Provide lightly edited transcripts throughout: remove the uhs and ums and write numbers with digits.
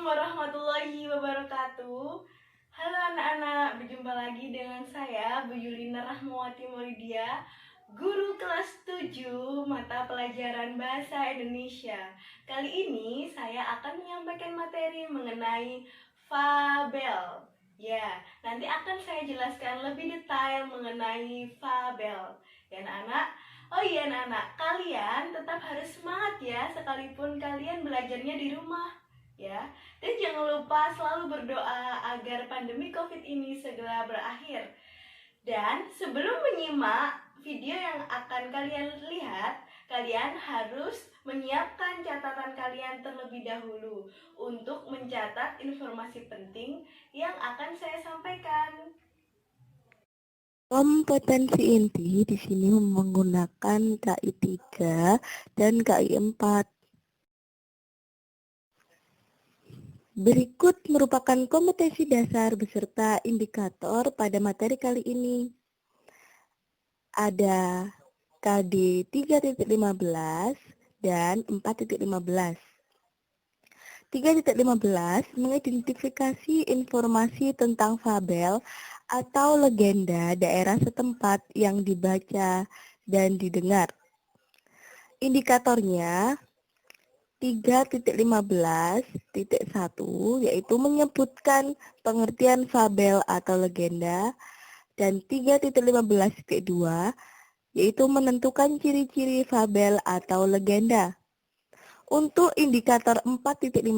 warahmatullahi wabarakatuh. Halo anak-anak, berjumpa lagi dengan saya Bu Yulina Rahmawati Maulidia, guru kelas 7 mata pelajaran Bahasa Indonesia. Kali ini saya akan menyampaikan materi mengenai fabel. Ya, nanti akan saya jelaskan lebih detail mengenai fabel. Ya anak-anak. Oh iya anak-anak, kalian tetap harus semangat ya sekalipun kalian belajarnya di rumah. Ya, dan jangan lupa selalu berdoa agar pandemi COVID ini segera berakhir. Dan sebelum menyimak video yang akan kalian lihat, kalian harus menyiapkan catatan kalian terlebih dahulu untuk mencatat informasi penting yang akan saya sampaikan. Kompetensi inti di sini menggunakan KI 3 dan KI 4. Berikut merupakan kompetensi dasar beserta indikator pada materi kali ini. Ada KD 3.15 dan 4.15. 3.15 mengidentifikasi informasi tentang fabel atau legenda daerah setempat yang dibaca dan didengar. Indikatornya 3.15.1 yaitu menyebutkan pengertian fabel atau legenda, dan 3.15.2 yaitu menentukan ciri-ciri fabel atau legenda. Untuk indikator 4.15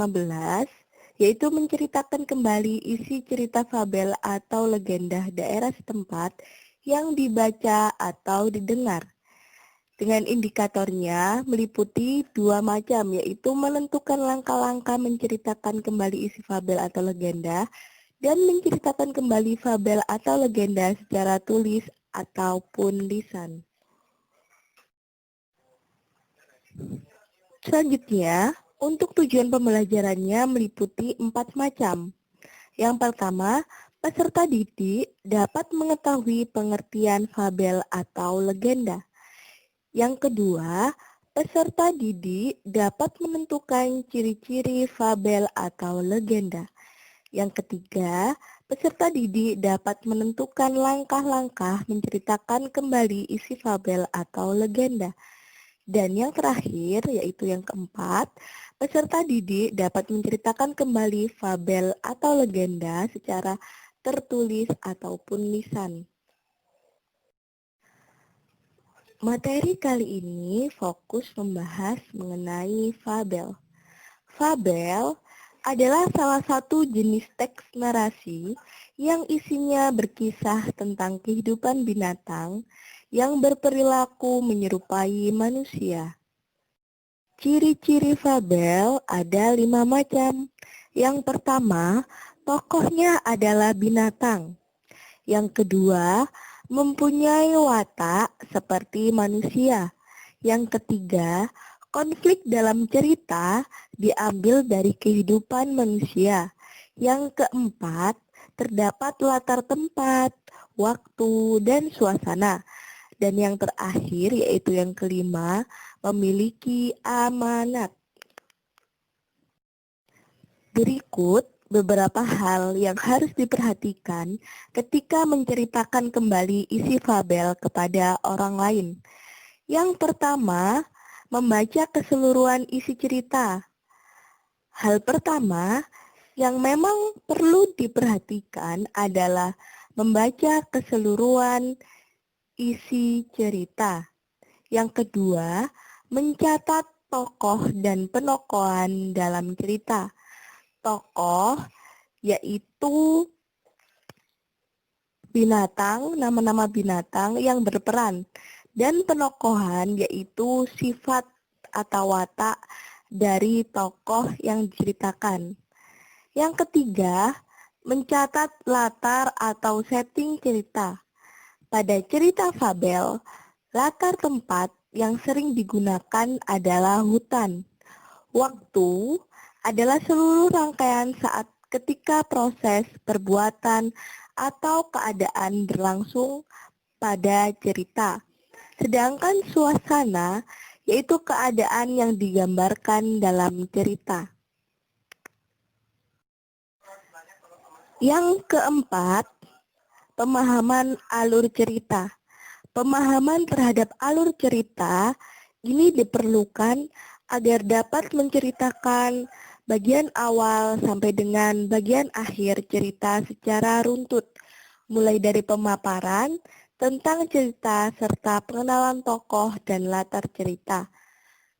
yaitu menceritakan kembali isi cerita fabel atau legenda daerah setempat yang dibaca atau didengar. Dengan indikatornya meliputi dua macam, yaitu menentukan langkah-langkah menceritakan kembali isi fabel atau legenda dan menceritakan kembali fabel atau legenda secara tulis ataupun lisan. Selanjutnya, untuk tujuan pembelajarannya meliputi 4 macam. Yang pertama, peserta didik dapat mengetahui pengertian fabel atau legenda. Yang kedua, peserta didik dapat menentukan ciri-ciri fabel atau legenda. Yang ketiga, peserta didik dapat menentukan langkah-langkah menceritakan kembali isi fabel atau legenda. Dan yang terakhir, yaitu yang keempat, peserta didik dapat menceritakan kembali fabel atau legenda secara tertulis ataupun lisan. Materi kali ini fokus membahas mengenai fabel. Fabel adalah salah satu jenis teks narasi yang isinya berkisah tentang kehidupan binatang yang berperilaku menyerupai manusia. Ciri-ciri fabel ada 5 macam. Yang pertama, tokohnya adalah binatang. Yang kedua, mempunyai watak seperti manusia. Yang ketiga, konflik dalam cerita diambil dari kehidupan manusia. Yang keempat, terdapat latar tempat, waktu, dan suasana. Dan yang terakhir, yaitu yang kelima, memiliki amanat. Berikut beberapa hal yang harus diperhatikan ketika menceritakan kembali isi fabel kepada orang lain. Yang pertama, membaca keseluruhan isi cerita. Hal pertama yang memang perlu diperhatikan adalah membaca keseluruhan isi cerita. Yang kedua, mencatat tokoh dan penokohan dalam cerita. Tokoh yaitu binatang, nama-nama binatang yang berperan, dan penokohan yaitu sifat atau watak dari tokoh yang diceritakan. Yang ketiga, mencatat latar atau setting cerita. Pada cerita fabel, latar tempat yang sering digunakan adalah hutan. Waktu adalah seluruh rangkaian saat ketika proses perbuatan atau keadaan berlangsung pada cerita. Sedangkan suasana yaitu keadaan yang digambarkan dalam cerita. Yang keempat, pemahaman alur cerita. Pemahaman terhadap alur cerita ini diperlukan agar dapat menceritakan bagian awal sampai dengan bagian akhir cerita secara runtut, mulai dari pemaparan tentang cerita serta pengenalan tokoh dan latar cerita.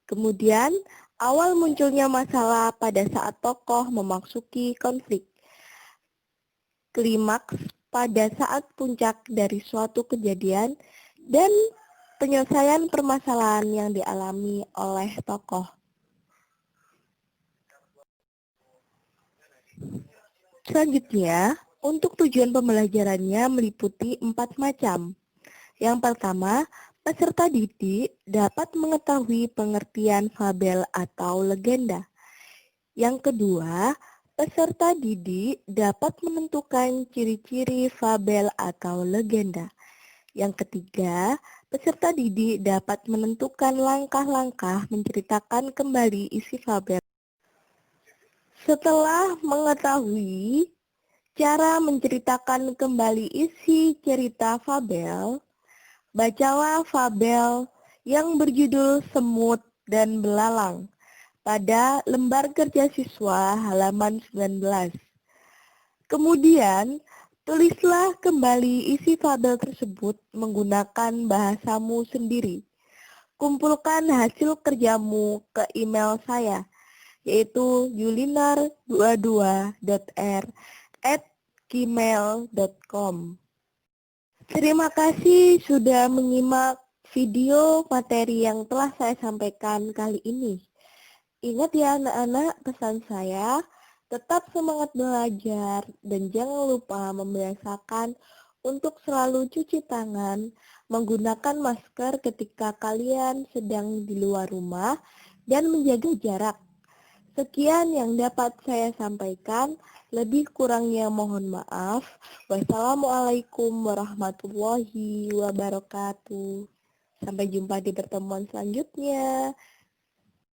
Kemudian, awal munculnya masalah pada saat tokoh memasuki konflik. Klimaks pada saat puncak dari suatu kejadian dan penyelesaian permasalahan yang dialami oleh tokoh. Selanjutnya, untuk tujuan pembelajarannya meliputi 4 macam. Yang pertama, peserta didik dapat mengetahui pengertian fabel atau legenda. Yang kedua, peserta didik dapat menentukan ciri-ciri fabel atau legenda. Yang ketiga, peserta didik dapat menentukan langkah-langkah menceritakan kembali isi fabel. Setelah mengetahui cara menceritakan kembali isi cerita fabel, bacalah fabel yang berjudul Semut dan Belalang pada lembar kerja siswa halaman 19. Kemudian, tulislah kembali isi fabel tersebut menggunakan bahasamu sendiri. Kumpulkan hasil kerjamu ke email saya, yaitu yulinar22.r@gmail.com. Terima kasih sudah menyimak video materi yang telah saya sampaikan kali ini. Ingat ya anak-anak, pesan saya, tetap semangat belajar dan jangan lupa membiasakan untuk selalu cuci tangan, menggunakan masker ketika kalian sedang di luar rumah, dan menjaga jarak. Sekian yang dapat saya sampaikan, lebih kurangnya mohon maaf. Wassalamualaikum warahmatullahi wabarakatuh. Sampai jumpa di pertemuan selanjutnya.